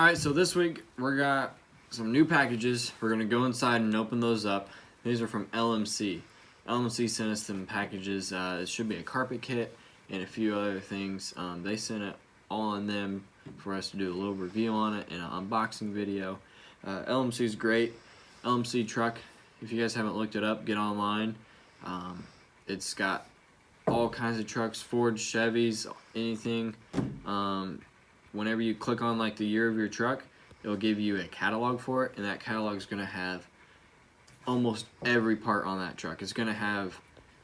Alright, so this week we got some new packages. We're going to go inside and open those up. These are from LMC. LMC sent us some packages. It should be a carpet kit and a few other things. They sent it all on them for us to do a little review on it and an unboxing video. LMC is great. LMC truck, if you guys haven't looked it up, get online. It's got all kinds of trucks, Ford, Chevys, anything. Whenever you click on like the year of your truck, it'll give you a catalog for it, and that catalog is going to have almost every part on that truck. It's going to have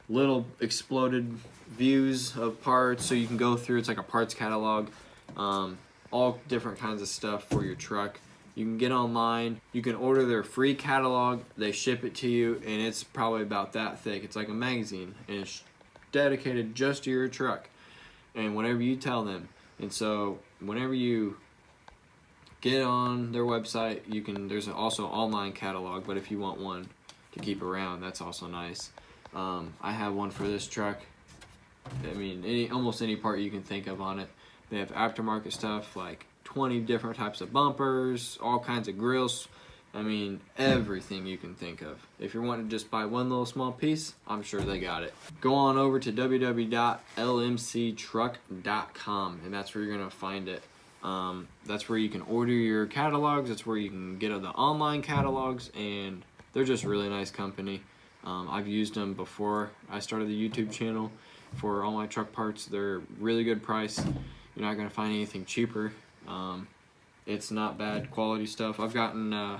little exploded views of parts, so you can go through. It's like a parts catalog, all different kinds of stuff for your truck. You can get online, you can order their free catalog, they ship it to you, and it's probably about that thick. It's like a magazine, and it's dedicated just to your truck, and whenever you tell them. And so whenever you get on their website, you can, there's also an online catalog, but if you want one to keep around, that's also nice. I have one for this truck. I mean, almost any part you can think of on it. They have aftermarket stuff, like 20 different types of bumpers, all kinds of grills. I mean, everything you can think of. If you're wanting to just buy one little small piece, I'm sure they got it. Go on over to www.lmctruck.com, and that's where you're going to find it. That's where you can order your catalogs. That's where you can get the online catalogs, and they're just a really nice company. I've used them before I started the YouTube channel for all my truck parts. They're really good price. You're not going to find anything cheaper. It's not bad quality stuff. I've gotten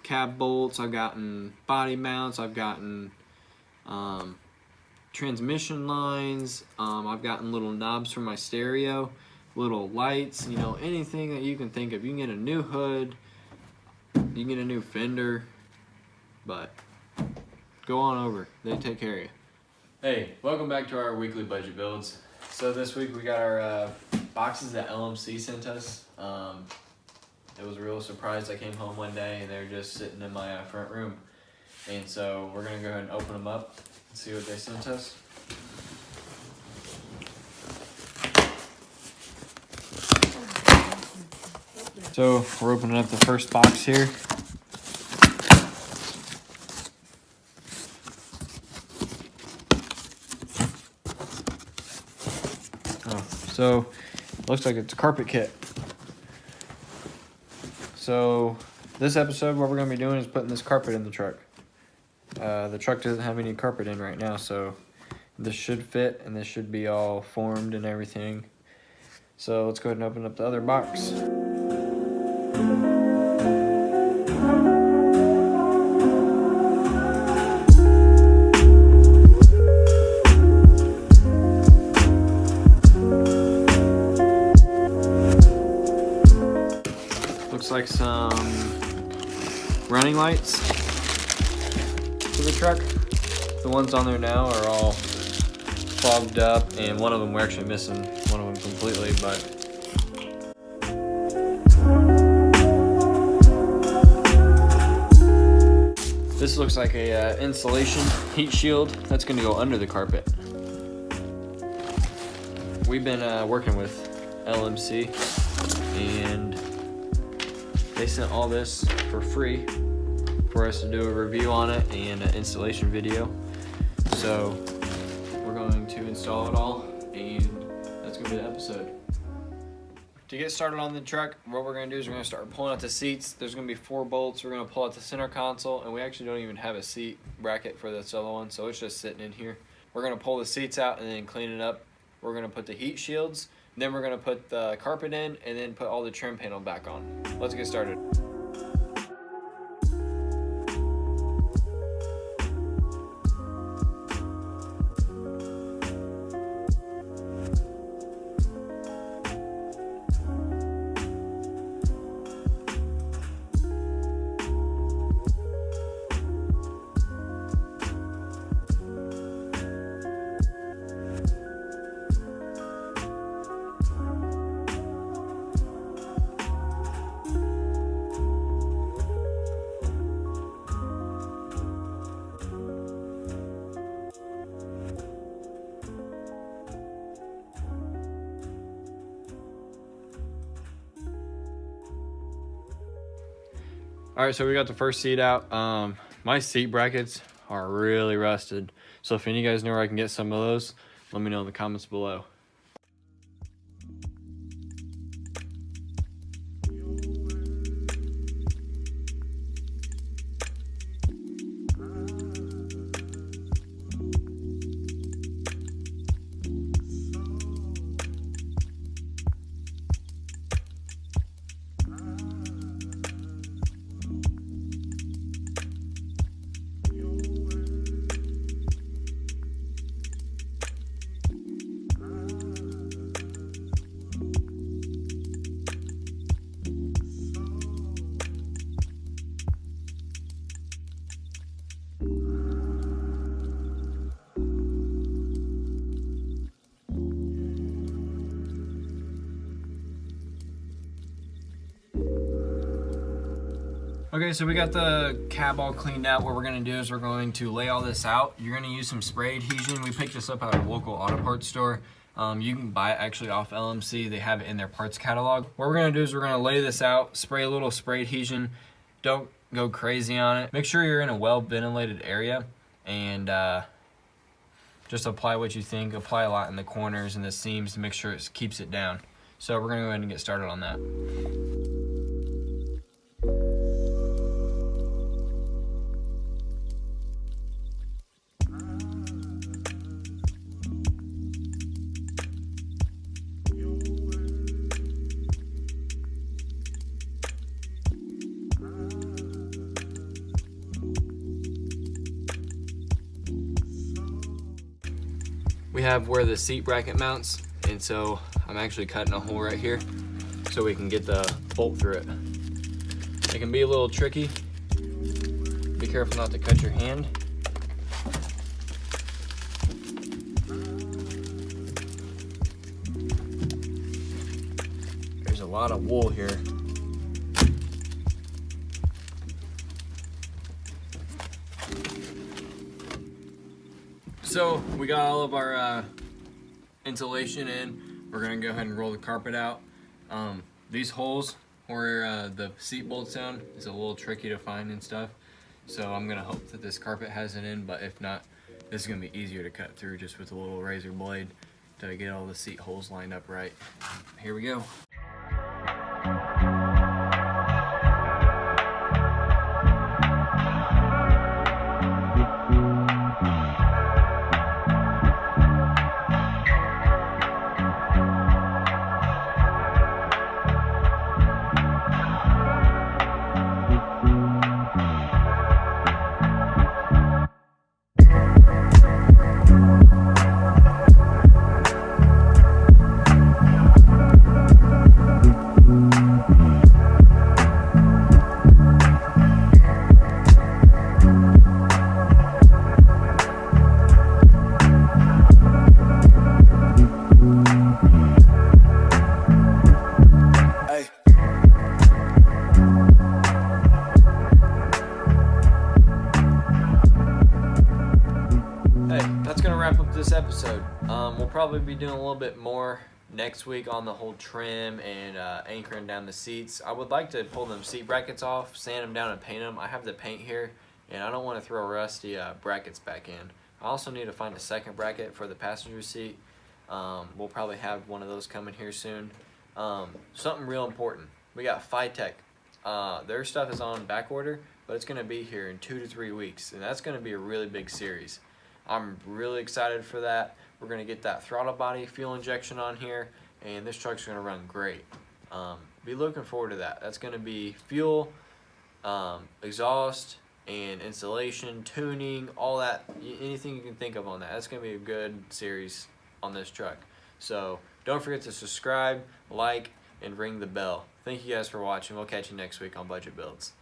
cab bolts, I've gotten body mounts, I've gotten transmission lines, I've gotten little knobs for my stereo, little lights, you know, anything that you can think of. You can get a new hood, you can get a new fender, but go on over, they take care of you. Hey, welcome back to our weekly budget builds. So this week we got our boxes that LMC sent us. It was a real surprise. I came home one day and they were just sitting in my front room. And so we're going to go ahead and open them up and see what they sent us. So we're opening up the first box here. So looks like it's a carpet kit. So this episode, what we're going to be doing is putting this carpet in the truck. The truck doesn't have any carpet in right now, so this should fit, and this should be all formed and everything. So let's go ahead and open up the other box. Looks like some running lights for the truck. The ones on there now are all fogged up, and one of them we're actually missing one of them completely, but this looks like a insulation heat shield that's going to go under the carpet. We've been working with LMC, and they sent all this for free for us to do a review on it and an installation video. So we're going to install it all, and that's going to be the episode. To get started on the truck, what we're going to do is we're going to start pulling out the seats. There's going to be 4 bolts. We're going to pull out the center console, and we actually don't even have a seat bracket for this other one, so it's just sitting in here. We're going to pull the seats out and then clean it up. We're going to put the heat shields. Then we're going to put the carpet in and then put all the trim panel back on. Let's get started. All right, so we got the first seat out. My seat brackets are really rusted. So if any of you guys know where I can get some of those, let me know in the comments below. Okay, so we got the cab all cleaned out. What we're gonna do is we're going to lay all this out. You're gonna use some spray adhesion. We picked this up at a local auto parts store. You can buy it actually off LMC. They have it in their parts catalog. What we're gonna do is we're gonna lay this out, spray a little spray adhesion. Don't go crazy on it. Make sure you're in a well ventilated area, and just apply what you think. Apply a lot in the corners and the seams to make sure it keeps it down. So we're gonna go ahead and get started on that. We have where the seat bracket mounts, and so I'm actually cutting a hole right here so we can get the bolt through it. It can be a little tricky. Be careful not to cut your hand. There's a lot of wool here. So we got all of our insulation in. We're gonna go ahead and roll the carpet out. These holes where the seat bolts down is a little tricky to find and stuff. So I'm gonna hope that this carpet has it in, but if not, this is gonna be easier to cut through just with a little razor blade to get all the seat holes lined up right. Here we go. That's gonna wrap up this episode. We'll probably be doing a little bit more next week on the whole trim and anchoring down the seats. I would like to pull them seat brackets off, sand them down and paint them. I have the paint here and I don't want to throw rusty brackets back in. I also need to find a second bracket for the passenger seat. We'll probably have one of those coming here soon. Something real important, we got Phytech. Their stuff is on back order, but it's gonna be here in 2 to 3 weeks, and that's gonna be a really big series. I'm really excited for that. We're gonna get that throttle body fuel injection on here, and this truck's gonna run great. Be looking forward to that. That's gonna be fuel, exhaust, and installation, tuning, all that, anything you can think of on that. That's gonna be a good series on this truck. So don't forget to subscribe, like, and ring the bell. Thank you guys for watching. We'll catch you next week on Budget Builds.